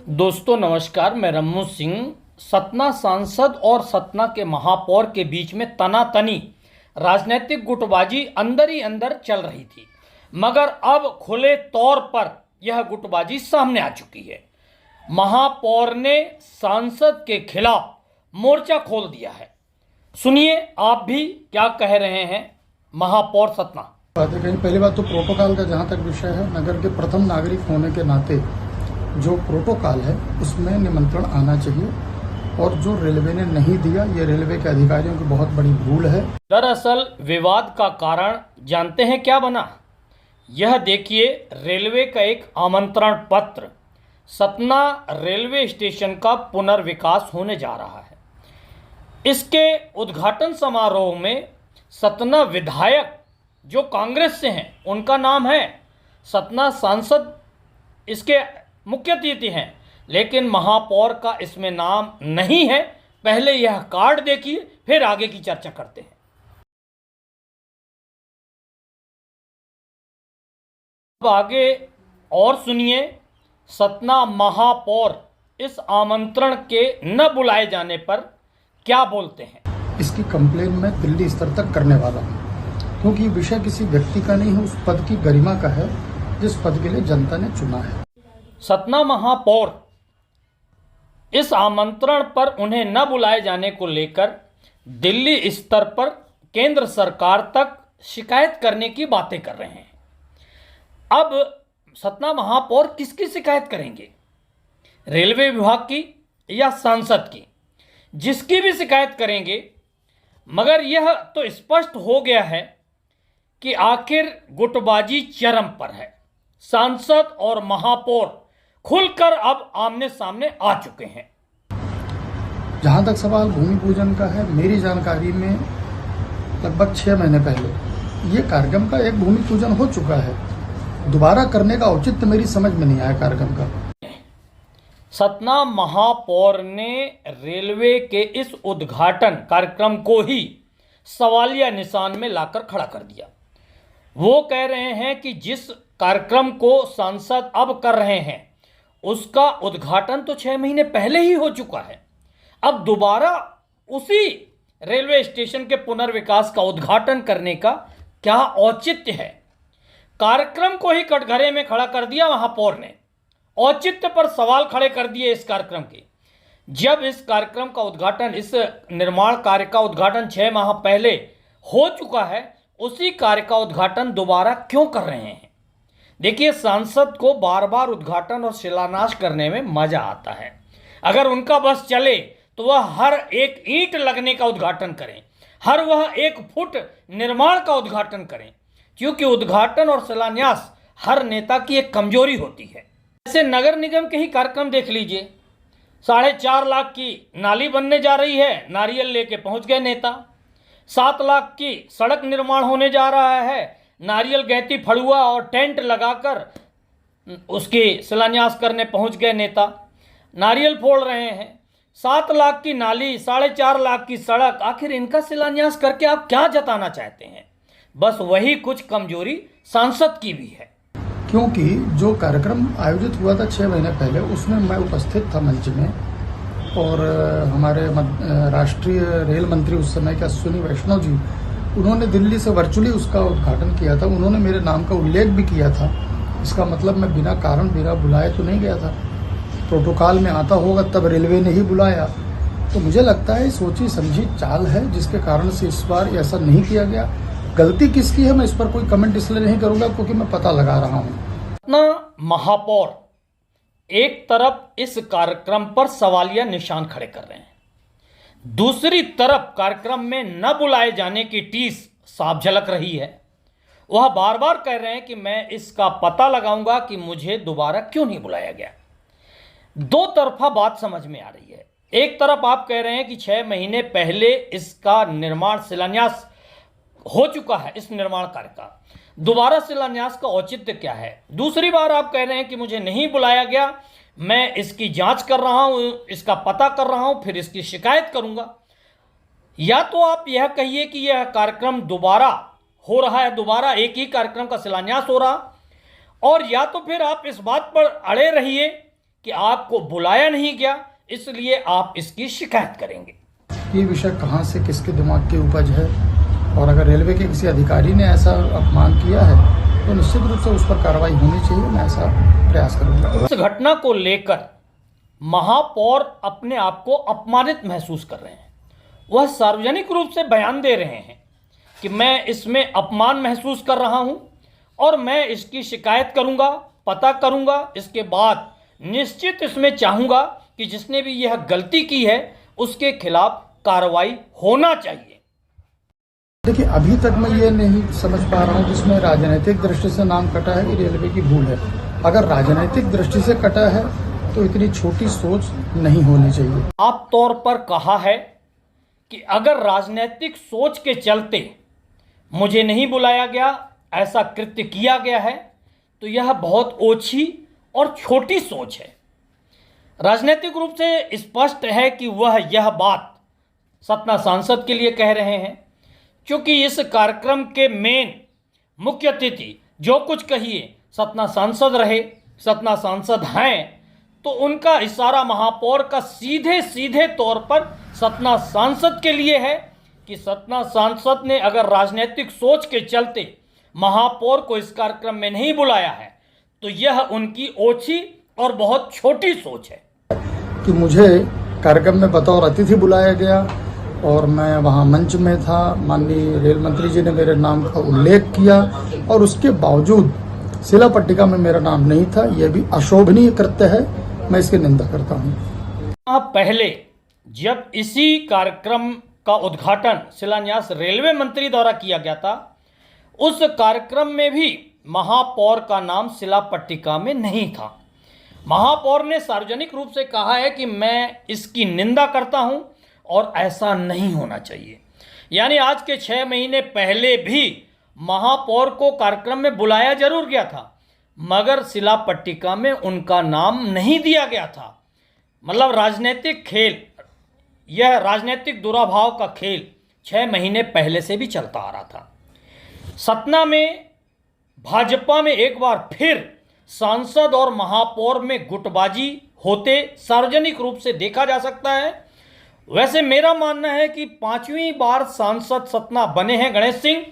दोस्तों नमस्कार, मैं रम्मू सिंह। सतना सांसद और सतना के महापौर के बीच में तनातनी राजनीतिक गुटबाजी अंदर ही अंदर चल रही थी, मगर अब खुले तौर पर यह गुटबाजी सामने आ चुकी है। महापौर ने सांसद के खिलाफ मोर्चा खोल दिया है। सुनिए आप भी क्या कह रहे हैं महापौर सतना। पहली बात तो प्रोटोकॉल का जहाँ तक विषय है, नगर के प्रथम नागरिक होने के नाते जो प्रोटोकॉल है उसमें निमंत्रण आना चाहिए, और जो रेलवे ने नहीं दिया, ये रेलवे के अधिकारियों की बहुत बड़ी भूल है। दरअसल विवाद का कारण जानते हैं क्या बना? यह देखिए, रेलवे का एक आमंत्रण पत्र। सतना रेलवे स्टेशन का पुनर्विकास होने जा रहा है। इसके उद्घाटन समारोह में सतना विधायक जो कांग्रेस से हैं, उनका नाम है, सतना सांसद इसके मुख्य अतिथि हैं, लेकिन महापौर का इसमें नाम नहीं है। पहले यह कार्ड देखिए, फिर आगे की चर्चा करते हैं। अब आगे और सुनिए, सतना महापौर इस आमंत्रण के न बुलाए जाने पर क्या बोलते हैं। इसकी कंप्लेन मैं दिल्ली स्तर तक करने वाला हूँ, क्योंकि ये विषय किसी व्यक्ति का नहीं है, उस पद की गरिमा का है जिस पद के लिए जनता ने चुना है। सतना महापौर इस आमंत्रण पर उन्हें न बुलाए जाने को लेकर दिल्ली स्तर पर केंद्र सरकार तक शिकायत करने की बातें कर रहे हैं। अब सतना महापौर किसकी शिकायत करेंगे? रेलवे विभाग की या सांसद की? जिसकी भी शिकायत करेंगे, मगर यह तो स्पष्ट हो गया है कि आखिर गुटबाजी चरम पर है। सांसद और महापौर खुलकर अब आमने सामने आ चुके हैं। जहां तक सवाल भूमि पूजन का है, मेरी जानकारी में लगभग 6 महीने पहले ये कार्यक्रम का एक भूमि पूजन हो चुका है। दोबारा करने का औचित्य मेरी समझ में नहीं आया कार्यक्रम का। सतना महापौर ने रेलवे के इस उद्घाटन कार्यक्रम को ही सवालिया निशान में लाकर खड़ा कर दिया। वो कह रहे हैं कि जिस कार्यक्रम को सांसद अब कर रहे हैं, उसका उद्घाटन तो 6 महीने पहले ही हो चुका है। अब दोबारा उसी रेलवे स्टेशन के पुनर्विकास का उद्घाटन करने का क्या औचित्य है? कार्यक्रम को ही कटघरे में खड़ा कर दिया महापौर ने। औचित्य पर सवाल खड़े कर दिए इस कार्यक्रम के। जब इस कार्यक्रम का उद्घाटन, इस निर्माण कार्य का उद्घाटन 6 माह पहले हो चुका है, उसी कार्य का उद्घाटन दोबारा क्यों कर रहे हैं? देखिए, सांसद को बार बार उद्घाटन और शिलान्यास करने में मजा आता है। अगर उनका बस चले तो वह हर एक ईंट लगने का उद्घाटन करें, हर वह 1 फुट निर्माण का उद्घाटन करें, क्योंकि उद्घाटन और शिलान्यास हर नेता की एक कमजोरी होती है। जैसे नगर निगम के ही कार्यक्रम देख लीजिए। 4.5 लाख की नाली बनने जा रही है, नारियल लेके पहुंच गए नेता। 7 लाख की सड़क निर्माण होने जा रहा है, नारियल, गैती, फड़ुआ और टेंट लगाकर उसके शिलान्यास करने पहुंच गए नेता। नारियल फोड़ रहे हैं। 7 लाख की नाली, 4.5 लाख की सड़क, आखिर इनका शिलान्यास करके आप क्या जताना चाहते हैं? बस वही कुछ कमजोरी सांसद की भी है। क्योंकि जो कार्यक्रम आयोजित हुआ था 6 महीने पहले, उसमें मैं उपस्थित था मंच में, और हमारे राष्ट्रीय रेल मंत्री उस समय के अश्विनी वैष्णव जी, उन्होंने दिल्ली से वर्चुअली उसका उद्घाटन किया था। उन्होंने मेरे नाम का उल्लेख भी किया था। इसका मतलब मैं बिना कारण, बिना बुलाए तो नहीं गया था। प्रोटोकॉल में आता होगा तब रेलवे ने ही बुलाया। तो मुझे लगता है सोची समझी चाल है, जिसके कारण से इस बार ऐसा नहीं किया गया। गलती किसकी है, मैं इस पर कोई कमेंट इसलिए नहीं करूंगा क्योंकि मैं पता लगा रहा हूँ। सतना महापौर एक तरफ इस कार्यक्रम पर सवालिया निशान खड़े कर रहे हैं, दूसरी तरफ कार्यक्रम में न बुलाए जाने की टीस साफ झलक रही है। वह बार बार कह रहे हैं कि मैं इसका पता लगाऊंगा कि मुझे दोबारा क्यों नहीं बुलाया गया। दो तरफा बात समझ में आ रही है। एक तरफ आप कह रहे हैं कि 6 महीने पहले इसका निर्माण शिलान्यास हो चुका है, इस निर्माण कार्य का दोबारा शिलान्यास का औचित्य क्या है? दूसरी बार आप कह रहे हैं कि मुझे नहीं बुलाया गया, मैं इसकी जांच कर रहा हूं, इसका पता कर रहा हूं, फिर इसकी शिकायत करूंगा। या तो आप यह कहिए कि यह कार्यक्रम दोबारा हो रहा है, दोबारा एक ही कार्यक्रम का शिलान्यास हो रहा, और या तो फिर आप इस बात पर अड़े रहिए कि आपको बुलाया नहीं गया, इसलिए आप इसकी शिकायत करेंगे। ये विषय कहाँ से किसके दिमाग की उपज है, और अगर रेलवे के किसी अधिकारी ने ऐसा अपमान किया है तो निश्चित रूप से उस पर कार्रवाई होनी चाहिए। मैं ऐसा प्रयास करूंगा। इस घटना को लेकर महापौर अपने आप को अपमानित महसूस कर रहे हैं। वह सार्वजनिक रूप से बयान दे रहे हैं कि मैं इसमें अपमान महसूस कर रहा हूं और मैं इसकी शिकायत करूंगा, पता करूंगा। इसके बाद निश्चित इसमें चाहूंगा कि जिसने भी यह गलती की है उसके खिलाफ कार्रवाई होना चाहिए। देखिए, अभी तक मैं ये नहीं समझ पा रहा हूँ कि इसमें राजनीतिक दृष्टि से नाम कटा है कि रेलवे की भूल है। अगर राजनीतिक दृष्टि से कटा है तो इतनी छोटी सोच नहीं होनी चाहिए। आप तौर पर कहा है कि अगर राजनीतिक सोच के चलते मुझे नहीं बुलाया गया, ऐसा कृत्य किया गया है, तो यह बहुत ओछी और छोटी सोच है। राजनीतिक रूप से स्पष्ट है कि वह यह बात सतना सांसद के लिए कह रहे हैं, क्योंकि इस कार्यक्रम के मेन मुख्य अतिथि जो कुछ कहिए सतना सांसद रहे, सतना सांसद हैं, तो उनका इशारा महापौर का सीधे सीधे तौर पर सतना सांसद के लिए है कि सतना सांसद ने अगर राजनीतिक सोच के चलते महापौर को इस कार्यक्रम में नहीं बुलाया है तो यह उनकी ओछी और बहुत छोटी सोच है। कि मुझे कार्यक्रम में बतौर अतिथि बुलाया गया और मैं वहां मंच में था, माननीय रेल मंत्री जी ने मेरे नाम का उल्लेख किया और उसके बावजूद शिला पट्टिका में मेरा नाम नहीं था। यह भी अशोभनीय कृत्य है, मैं इसकी निंदा करता हूं। पहले जब इसी कार्यक्रम का उद्घाटन शिलान्यास रेलवे मंत्री द्वारा किया गया था, उस कार्यक्रम में भी महापौर का नाम शिला पट्टिका में नहीं था। महापौर ने सार्वजनिक रूप से कहा है कि मैं इसकी निंदा करता हूं और ऐसा नहीं होना चाहिए। यानी आज के 6 महीने पहले भी महापौर को कार्यक्रम में बुलाया जरूर गया था, मगर शिला पट्टिका में उनका नाम नहीं दिया गया था। मतलब राजनीतिक खेल, यह राजनीतिक दुराभाव का खेल 6 महीने पहले से भी चलता आ रहा था। सतना में भाजपा में एक बार फिर सांसद और महापौर में गुटबाजी होते सार्वजनिक रूप से देखा जा सकता है। वैसे मेरा मानना है कि 5वीं बार सांसद सतना बने हैं गणेश सिंह,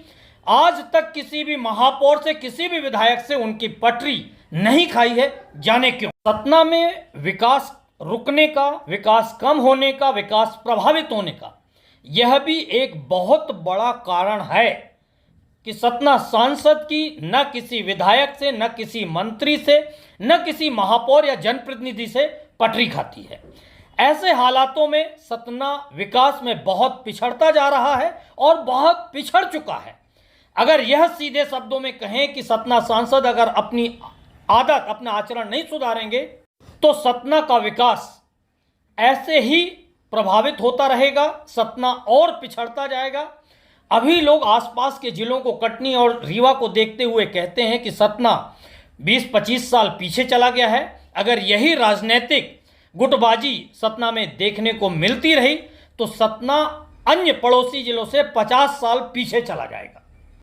आज तक किसी भी महापौर से, किसी भी विधायक से उनकी पटरी नहीं खाई है, जाने क्यों। सतना में विकास रुकने का, विकास कम होने का, विकास प्रभावित होने का यह भी एक बहुत बड़ा कारण है कि सतना सांसद की न किसी विधायक से, न किसी मंत्री से, न किसी महापौर या जनप्रतिनिधि से पटरी खाती है। ऐसे हालातों में सतना विकास में बहुत पिछड़ता जा रहा है और बहुत पिछड़ चुका है। अगर यह सीधे शब्दों में कहें कि सतना सांसद अगर अपनी आदत, अपना आचरण नहीं सुधारेंगे तो सतना का विकास ऐसे ही प्रभावित होता रहेगा, सतना और पिछड़ता जाएगा। अभी लोग आसपास के जिलों को, कटनी और रीवा को देखते हुए कहते हैं कि सतना 20-25 साल पीछे चला गया है। अगर यही राजनीतिक गुटबाजी सतना में देखने को मिलती रही तो सतना अन्य पड़ोसी जिलों से 50 साल पीछे चला जाएगा।